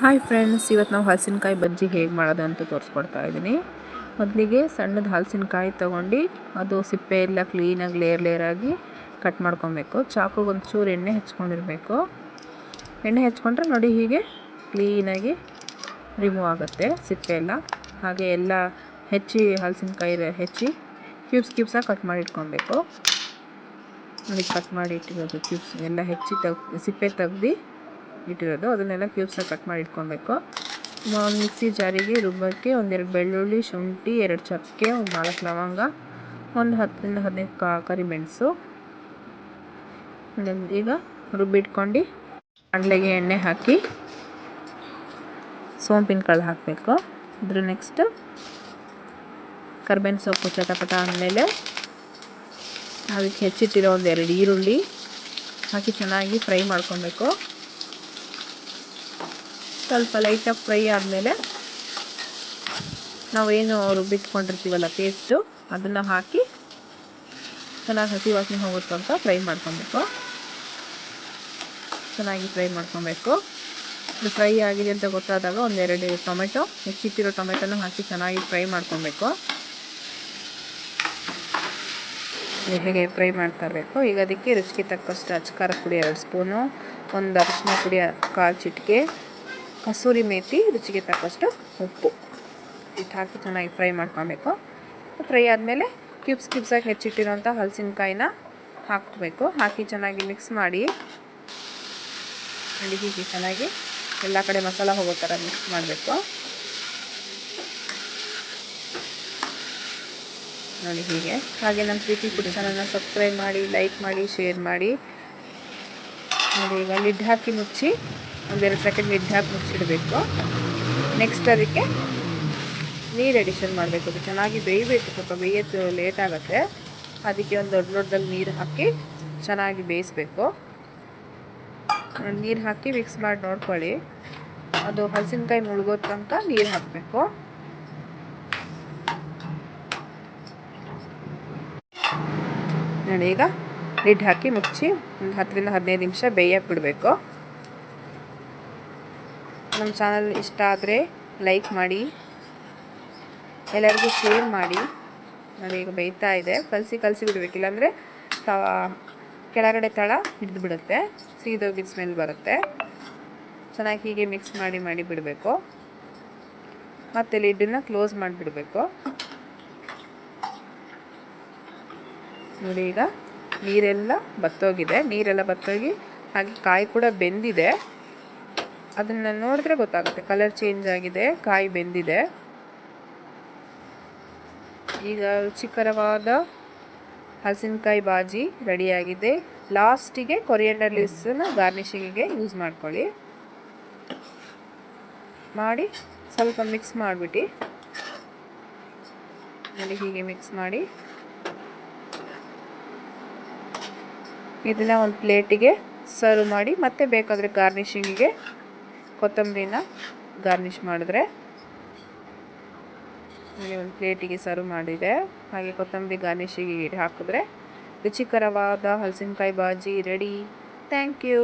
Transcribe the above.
Hi friends, ಇವತ್ತು ನಾವು ಹಲಸಿನಕಾಯಿ ಬಜ್ಜಿ ಹೇಗೆ ಮಾಡೋದು ಅಂತ ತೋರಿಸ್ಕೊಡ್ತಾ ಇದ್ದೀನಿ. ಮೊದಲಿಗೆ ಸಣ್ಣದು ಹಲಸಿನಕಾಯಿ ತೊಗೊಂಡು ಅದು ಸಿಪ್ಪೆ ಎಲ್ಲ ಕ್ಲೀನಾಗಿ ಲೇಯರಾಗಿ ಕಟ್ ಮಾಡ್ಕೊಬೇಕು. ಚಾಕುಗೆ ಒಂಚೂರು ಎಣ್ಣೆ ಹಚ್ಕೊಂಡಿರಬೇಕು. ಎಣ್ಣೆ ಹಚ್ಕೊಂಡ್ರೆ ನೋಡಿ ಹೀಗೆ ಕ್ಲೀನಾಗಿ ರಿಮೂವ್ ಆಗುತ್ತೆ ಸಿಪ್ಪೆ ಎಲ್ಲ. ಹಾಗೆ ಎಲ್ಲ ಹಲಸಿನಕಾಯಿ ಹೆಚ್ಚಿ ಕ್ಯೂಬ್ಸಾಗಿ ಕಟ್ ಮಾಡಿ ಇಟ್ಕೊಬೇಕು. ನೋಡಿ ಕಟ್ ಮಾಡಿ ಇಟ್ಟಿರೋದು ಕ್ಯೂಬ್ಸ್ ಎಲ್ಲ ಸಿಪ್ಪೆ ತೆಗ್ದು ಇಟ್ಟಿರೋದು, ಅದನ್ನೆಲ್ಲ ಕ್ಯೂಬ್ಸಾಗಿ ಕಟ್ ಮಾಡಿ ಇಟ್ಕೊಬೇಕು. ಒಂದು ಮಿಕ್ಸಿ ಜಾರಿಗೆ ರುಬ್ಬಕ್ಕೆ 1-2 ಬೆಳ್ಳುಳ್ಳಿ, ಶುಂಠಿ, 2 ಚಕ್ಕೆ, 4 ಲವಂಗ, ಒಂದು 10-15 ಕರಿಮೆಣಸು ಈಗ ರುಬ್ಬಿಟ್ಕೊಂಡು ಬಾಣಲೆಗೆ ಎಣ್ಣೆ ಹಾಕಿ ಸೋಂಪಿನ ಕಾಳು ಹಾಕಬೇಕು. ಅದ್ರ ನೆಕ್ಸ್ಟ್ ಕರಿಬೇವಿನ ಸೊಪ್ಪು ಚಟಪಟ ಆದಮೇಲೆ ಅದಕ್ಕೆ ಹೆಚ್ಚಿಟ್ಟಿರೋ 1-2 ಈರುಳ್ಳಿ ಹಾಕಿ ಚೆನ್ನಾಗಿ ಫ್ರೈ ಮಾಡ್ಕೊಬೇಕು. ಸ್ವಲ್ಪ ಲೈಟಾಗಿ ಫ್ರೈ ಆದಮೇಲೆ ನಾವೇನು ರುಬ್ಬಿಟ್ಕೊಂಡಿರ್ತೀವಲ್ಲ ಪೇಸ್ಟು, ಅದನ್ನು ಹಾಕಿ ಚೆನ್ನಾಗಿ ಹಸಿ ವಾಸನೆ ಹೋಗುತ್ತೆ ಅಂತ ಫ್ರೈ ಮಾಡ್ಕೊಬೇಕು. ಚೆನ್ನಾಗಿ ಫ್ರೈ ಮಾಡ್ಕೊಬೇಕು. ಇದು ಫ್ರೈ ಆಗಿದೆ ಅಂತ ಗೊತ್ತಾದಾಗ 1-2 ಟೊಮೆಟೊ, ಹೆಚ್ಚಿಟ್ಟಿರೋ ಟೊಮೆಟೊನ ಹಾಕಿ ಚೆನ್ನಾಗಿ ಫ್ರೈ ಮಾಡ್ಕೊಬೇಕು. ಹೇಗೆ ಫ್ರೈ ಮಾಡ್ತಾ ಇರಬೇಕು. ಈಗ ಅದಕ್ಕೆ ರುಚಿಗೆ ತಕ್ಕಷ್ಟು ಅಚ್ಕಾರ ಪುಡಿ 2 ಸ್ಪೂನು, ಒಂದು ಅರಿಶಿನ ಪುಡಿ 1/4 ಚಿಟಿಕೆ, ಕಸೂರಿ ಮೇಥಿ, ರುಚಿಗೆ ತಕ್ಕಷ್ಟು ಉಪ್ಪು ಇಟ್ಟು ಹಾಕಿ ಚೆನ್ನಾಗಿ ಫ್ರೈ ಮಾಡ್ಕೊಬೇಕು. ಫ್ರೈ ಆದಮೇಲೆ ಕ್ಯೂಬ್ಸಾಗಿ ಹೆಚ್ಚಿಟ್ಟಿರೋಂಥ ಹಲಸಿನಕಾಯಿನ ಹಾಕಬೇಕು. ಹಾಕಿ ಚೆನ್ನಾಗಿ ಮಿಕ್ಸ್ ಮಾಡಿ ಹೀಗೆ ಚೆನ್ನಾಗಿ ಎಲ್ಲ ಕಡೆ ಮಸಾಲ ಹೋಗೋ ಥರ ಮಿಕ್ಸ್ ಮಾಡಬೇಕು. ನೋಡಿ ಹೀಗೆ. ಹಾಗೆ ನಮ್ಮ ಪ್ರೀತಿ ಫುಡ್ ಚಾನಲ್ನ ಸಬ್ಸ್ಕ್ರೈಬ್ ಮಾಡಿ, ಲೈಕ್ ಮಾಡಿ, ಶೇರ್ ಮಾಡಿ. ನೋಡಿ ಈಗ ಲಿಡ್ ಹಾಕಿ ಮುಚ್ಚಿ 1-2 ಸೆಕೆಂಡ್ ಲಿಡ್ ಹಾಕಿ ಮುಚ್ಚಿಡಬೇಕು. ನೆಕ್ಸ್ಟ್ ಅದಕ್ಕೆ ನೀರು ಎಡಿಷನ್ ಮಾಡಬೇಕು. ಅದು ಚೆನ್ನಾಗಿ ಬೇಯಬೇಕು. ಸ್ವಲ್ಪ ಬೇಯೋದು ಲೇಟ್ ಆಗುತ್ತೆ. ಅದಕ್ಕೆ ಒಂದು ದೊಡ್ಡದಲ್ಲಿ ನೀರು ಹಾಕಿ ಚೆನ್ನಾಗಿ ಬೇಯಿಸಬೇಕು. ನೀರು ಹಾಕಿ ಮಿಕ್ಸ್ ಮಾಡಿ ನೋಡ್ಕೊಳ್ಳಿ. ಅದು ಹಲಸಿನಕಾಯಿ ಮುಳುಗೋ ತನಕ ನೀರು ಹಾಕಬೇಕು. ನೋಡಿ ಈಗ ಲಿಡ್ ಹಾಕಿ ಮುಚ್ಚಿ ಒಂದು 10-15 ನಿಮಿಷ ಬೇಯಕ್ಕೆ ಬಿಡಬೇಕು. ನಮ್ಮ ಚಾನಲ್ ಇಷ್ಟ ಆದರೆ ಲೈಕ್ ಮಾಡಿ, ಎಲ್ಲರಿಗೂ ಶೇರ್ ಮಾಡಿ. ನೋಡಿ ಈಗ ಬೇಯ್ತಾ ಇದೆ. ಕಲಸಿ ಬಿಡಬೇಕು, ಇಲ್ಲಾಂದರೆ ಕೆಳಗಡೆ ತಳ ಹಿಡಿದು ಬಿಡುತ್ತೆ, ಸೀದೋಗಿದ ಸ್ಮೆಲ್ ಬರುತ್ತೆ. ಚೆನ್ನಾಗಿ ಹೀಗೆ ಮಿಕ್ಸ್ ಮಾಡಿ ಬಿಡಬೇಕು. ಮತ್ತು ಲಿಡ್ಡನ್ನು ಕ್ಲೋಸ್ ಮಾಡಿಬಿಡಬೇಕು. ನೋಡಿ ಈಗ ನೀರೆಲ್ಲ ಬತ್ತೋಗಿ ಹಾಗೆ ಕಾಯಿ ಕೂಡ ಬೆಂದಿದೆ. ಅದನ್ನು ನೋಡಿದ್ರೆ ಗೊತ್ತಾಗುತ್ತೆ, ಕಲರ್ ಚೇಂಜ್ ಆಗಿದೆ, ಕಾಯಿ ಬೆಂದಿದೆ. ಈಗ ರುಚಿಕರವಾದ ಹಲಸಿನಕಾಯಿ ಬಾಜಿ ರೆಡಿಯಾಗಿದೆ. ಲಾಸ್ಟಿಗೆ ಕೊರಿಯಂಡರ್ ಲೀವ್ಸನ್ನು ಗಾರ್ನಿಷಿಂಗಿಗೆ ಯೂಸ್ ಮಾಡ್ಕೊಳ್ಳಿ. ಮಾಡಿ ಸ್ವಲ್ಪ ಮಿಕ್ಸ್ ಮಾಡಿಬಿಟ್ಟು ನೋಡಿ ಹೀಗೆ ಮಿಕ್ಸ್ ಮಾಡಿ ಇದನ್ನು ಒಂದು ಪ್ಲೇಟಿಗೆ ಸರ್ವ್ ಮಾಡಿ. ಮತ್ತೆ ಬೇಕಾದರೆ ಗಾರ್ನಿಷಿಂಗಿಗೆ ಕೊತ್ತಂಬರಿನ ಗಾರ್ನಿಷ್ ಮಾಡಿದ್ರೆ ಒಂದು ಪ್ಲೇಟಿಗೆ ಸರ್ವ್ ಮಾಡಿದೆ. ಹಾಗೆ ಕೊತ್ತಂಬರಿ ಗಾರ್ನಿಷಿಂಗಿಗೆ ಹಾಕಿದ್ರೆ ರುಚಿಕರವಾದ ಹಲಸಿನಕಾಯಿ ಬಾಜಿ ರೆಡಿ. Thank you.